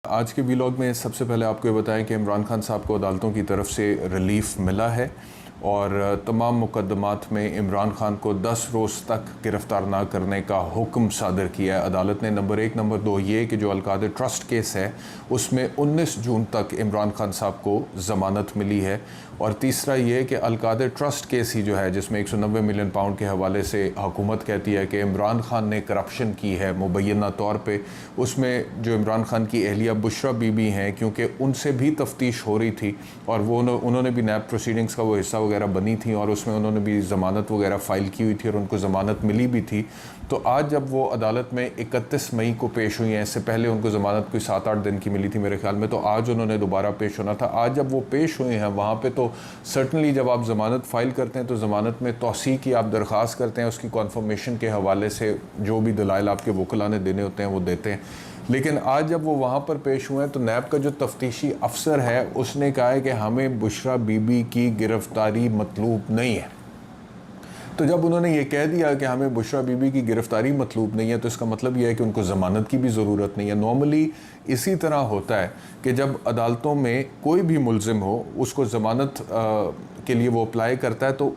आज के व्लॉग में सबसे पहले आपको ये बताएं कि इमरान खान साहब को अदालतों की तरफ से रिलीफ मिला है और तमाम मुकदमात में इमरान खान को 10 रोज़ तक गिरफ़्तार ना करने का हुक्म सादर किया है अदालत ने। नंबर 1। नंबर 2 ये कि जो अलकादर ट्रस्ट केस है उसमें 19 जून तक इमरान खान साहब को ज़मानत मिली है। और तीसरा ये कि अलकादर ट्रस्ट केस ही जो है जिसमें 190 मिलियन पाउंड के हवाले से हुकूमत कहती है कि इमरान खान ने करप्शन की है मुबैना तौर पे, उसमें जो इमरान खान की अहलिया बुशरा बीबी हैं, क्योंकि उनसे भी तफ्तीश हो रही थी और वो उन्होंने भी नैब प्रोसीडिंग्स का वो हिस्सा वगैरह बनी थी और उसमें उन्होंने भी ज़मानत वगैरह फ़ाइल की हुई थी और उनको ज़मानत मिली भी थी। तो आज जब वो अदालत में 31 मई को पेश हुई हैं, इससे पहले उनको ज़मानत कोई 7-8 दिन की मिली थी मेरे ख्याल में, तो आज उन्होंने दोबारा पेश होना था। आज जब वो पेश हुए हैं वहाँ पे तो सर्टनली जब आप ज़मानत फ़ाइल करते हैं तो ज़मानत में तौसीक़ की आप दरख्वास्त करते हैं, उसकी कॉन्फर्मेशन के हवाले से जो भी दलाइल आपके वकला ने देने होते हैं वो देते हैं। लेकिन आज जब वो वहाँ पर पेश हुए हैं तो नैब का जो तफ्तीशी अफसर है उसने कहा है कि हमें बुशरा बीबी की गिरफ़्तारी मतलूब नहीं है। तो जब उन्होंने ये कह दिया कि हमें बुशरा बीबी की गिरफ़्तारी मतलूब नहीं है तो इसका मतलब यह है कि उनको ज़मानत की भी ज़रूरत नहीं है। नॉर्मली इसी तरह होता है कि जब अदालतों में कोई भी मुल्ज़िम हो उसको ज़मानत के लिए वो अप्लाई करता है तो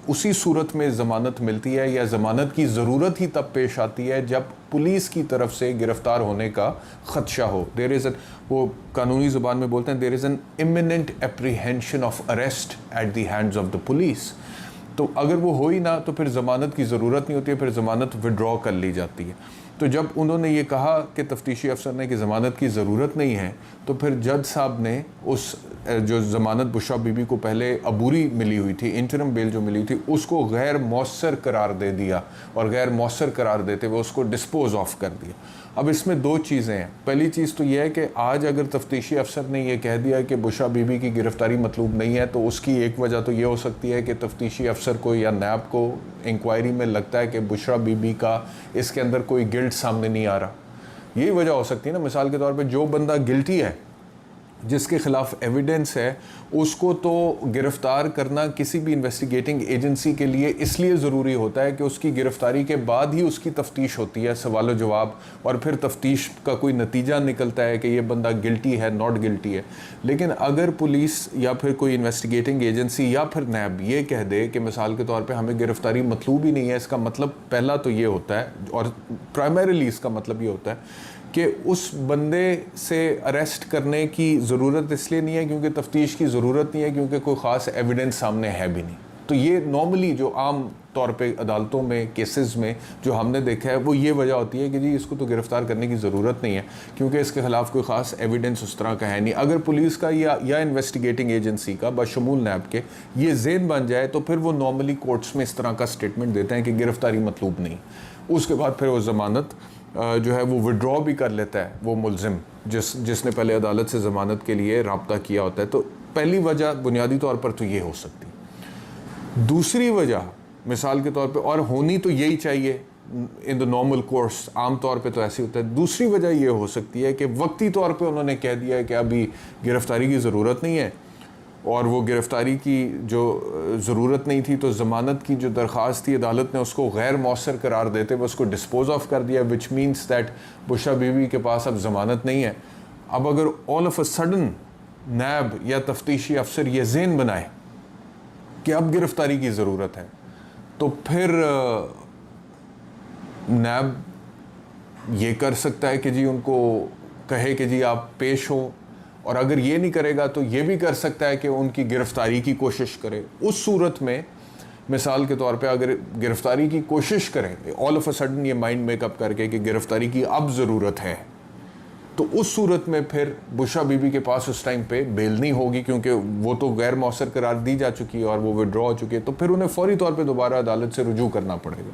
उसी सूरत में ज़मानत मिलती है या ज़मानत की ज़रूरत ही तब पेश आती है जब पुलिस की तरफ से गिरफ़्तार होने का ख़दशा हो। देयर इज़ वो कानूनी ज़ुबान में बोलते हैं there is an imminent apprehension of arrest at the hands of the police. तो अगर वो हो ही ना तो फिर ज़मानत की ज़रूरत नहीं होती है, फिर ज़मानत विड्रॉ कर ली जाती है। तो जब उन्होंने ये कहा कि तफ्तीशी अफसर ने कि ज़मानत की ज़रूरत नहीं है तो फिर जज साहब ने उस जो ज़मानत बुशरा बीबी को पहले अबूरी मिली हुई थी, इंटरम बेल जो मिली थी, उसको गैर मौसर करार दे दिया और गैर मौसर करार देते हुए उसको डिस्पोज ऑफ कर दिया। अब इसमें दो चीज़ें हैं। पहली चीज़ तो यह है कि आज अगर तफ्तीशी अफसर ने यह कह दिया कि बुशरा बीबी की गिरफ़्तारी मतलूब नहीं है तो उसकी एक वजह तो ये हो सकती है कि तफ्तीशी अफसर को या नैब को इंक्वायरी में लगता है कि बुशरा बीबी का इसके अंदर कोई गिल्ट सामने नहीं आ रहा। यही वजह हो सकती है ना। मिसाल के तौर पे जो बंदा गिल्टी है, जिसके ख़िलाफ़ एविडेंस है, उसको तो गिरफ़्तार करना किसी भी इन्वेस्टिगेटिंग एजेंसी के लिए इसलिए ज़रूरी होता है कि उसकी गिरफ़्तारी के बाद ही उसकी तफ्तीश होती है, सवाल जवाब, और फिर तफ्तीश का कोई नतीजा निकलता है कि ये बंदा गिल्टी है, नॉट गिल्टी है। लेकिन अगर पुलिस या फिर कोई इन्वेस्टिगेटिंग एजेंसी या फिर नैब ये कह दे कि मिसाल के तौर पर हमें गिरफ़्तारी मतलूब ही नहीं है, इसका मतलब पहला तो ये होता है और प्राइमरीली इसका मतलब ये होता है कि उस बंदे से अरेस्ट करने की ज़रूरत इसलिए नहीं है क्योंकि तफ्तीश की ज़रूरत नहीं है, क्योंकि कोई ख़ास एविडेंस सामने है भी नहीं। तो ये नॉर्मली जो आम तौर पे अदालतों में केसेस में जो हमने देखा है वो ये वजह होती है कि जी इसको तो गिरफ़्तार करने की ज़रूरत नहीं है क्योंकि इसके ख़िलाफ़ कोई ख़ास एविडेंस उस तरह का है नहीं। अगर पुलिस का या इन्वेस्टिगेटिंग एजेंसी का बशमूल नैब के ये ज़ेन बन जाए तो फिर वो नॉर्मली कोर्ट्स में इस तरह का स्टेटमेंट देते हैं कि गिरफ़्तारी मतलूब नहीं। उसके बाद फिर वो ज़मानत जो है वो विड्रॉ भी कर लेता है वो मुल्ज़िम जिसने पहले अदालत से ज़मानत के लिए रब्ता किया होता है। तो पहली वजह बुनियादी तौर पर तो ये हो सकती है। दूसरी वजह मिसाल के तौर पे, और होनी तो यही चाहिए इन द नॉर्मल कोर्स, आम तौर पे तो ऐसे होता है, दूसरी वजह ये हो सकती है कि वक्ती तौर पे उन्होंने कह दिया है कि अभी गिरफ़्तारी की ज़रूरत नहीं है और वो गिरफ़्तारी की जो ज़रूरत नहीं थी तो ज़मानत की जो दरख्वास्त थी अदालत ने उसको गैर मौसर करार देते हुए उसको डिस्पोज ऑफ कर दिया, which means that Bushra Bibi के पास अब ज़मानत नहीं है। अब अगर ऑल ऑफ अ सडन नैब या तफ्तीशी अफसर ये ज़ेन बनाए कि अब गिरफ़्तारी की ज़रूरत है तो फिर नैब ये कर सकता है कि जी उनको कहे कि जी आप पेश हो, और अगर ये नहीं करेगा तो ये भी कर सकता है कि उनकी गिरफ़्तारी की कोशिश करे। उस सूरत में मिसाल के तौर पे अगर गिरफ़्तारी की कोशिश करें ऑल ऑफ अ सडन ये माइंड मेकअप करके कि गिरफ़्तारी की अब ज़रूरत है, तो उस सूरत में फिर बुशरा बीबी के पास उस टाइम पे बेल नहीं होगी क्योंकि वो तो गैर मौसर करार दी जा चुकी है और वो विड्रॉ हो चुकी है। तो फिर उन्हें फ़ौरी तौर पर दोबारा अदालत से रुजू करना पड़ेगा,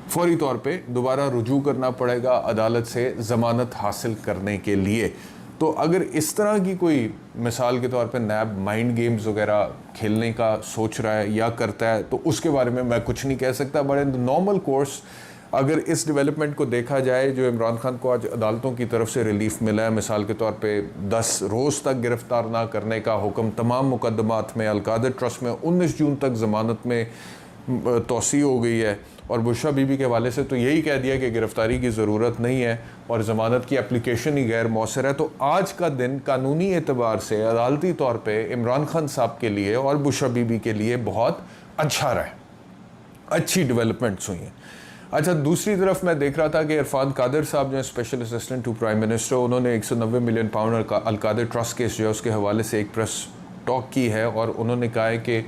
फ़ौरी तौर पर दोबारा रुजू करना पड़ेगा अदालत से ज़मानत हासिल करने के लिए। तो अगर इस तरह की कोई मिसाल के तौर पे नैब माइंड गेम्स वगैरह खेलने का सोच रहा है या करता है तो उसके बारे में मैं कुछ नहीं कह सकता। But in the normal course अगर इस डेवलपमेंट को देखा जाए, जो इमरान खान को आज अदालतों की तरफ से रिलीफ मिला है, मिसाल के तौर पे 10 रोज़ तक गिरफ़्तार ना करने का हुक्म, तमाम मुकदमात में अलकादर ट्रस्ट में 19 जून तक ज़मानत में तोसी हो गई है और बुशरा बीबी के हवाले से तो यही कह दिया कि गिरफ्तारी की ज़रूरत नहीं है और ज़मानत की एप्लीकेशन ही गैर मौसर है। तो आज का दिन कानूनी एतबार से अदालती तौर पे इमरान खान साहब के लिए और बुशरा बीबी के लिए बहुत अच्छा रहा, अच्छी डेवलपमेंट्स हुई हैं। अच्छा, दूसरी तरफ मैं देख रहा था कि इरफान कादिर साहब जो है special assistant to prime minister, उन्होंने 190 million pound Alqadir trust case जो है उसके हवाले से एक प्रेस टॉक की है और उन्होंने कहा है कि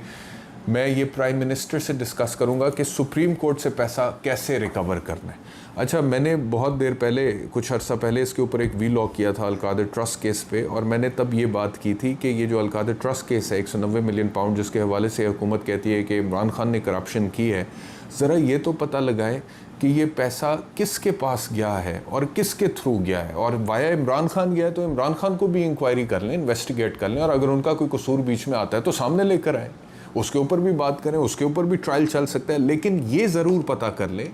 मैं ये प्राइम मिनिस्टर से डिस्कस करूंगा कि सुप्रीम कोर्ट से पैसा कैसे रिकवर करना है। अच्छा, मैंने बहुत देर पहले, कुछ अर्सा पहले इसके ऊपर एक वीलॉग किया था अलकादिर ट्रस्ट केस पे, और मैंने तब ये बात की थी कि ये जो अलकादिर ट्रस्ट केस है 190 मिलियन पाउंड जिसके हवाले से हुकूमत कहती है कि इमरान खान ने करप्शन की है, ज़रा ये तो पता लगाए कि ये पैसा किसके पास गया है और किसके थ्रू गया है, और वाया इमरान खान गया है तो इमरान खान को भी इंक्वायरी कर लें, इन्वेस्टिगेट कर लें, और अगर उनका कोई कसूर बीच में आता है तो सामने लेकर आए, उसके ऊपर भी बात करें, उसके ऊपर भी ट्रायल चल सकता है। लेकिन ये ज़रूर पता कर लें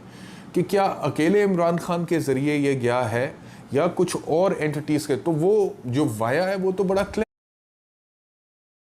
कि क्या अकेले इमरान खान के ज़रिए ये गया है या कुछ और एंटिटीज़ के। तो वो जो वाया है वो तो बड़ा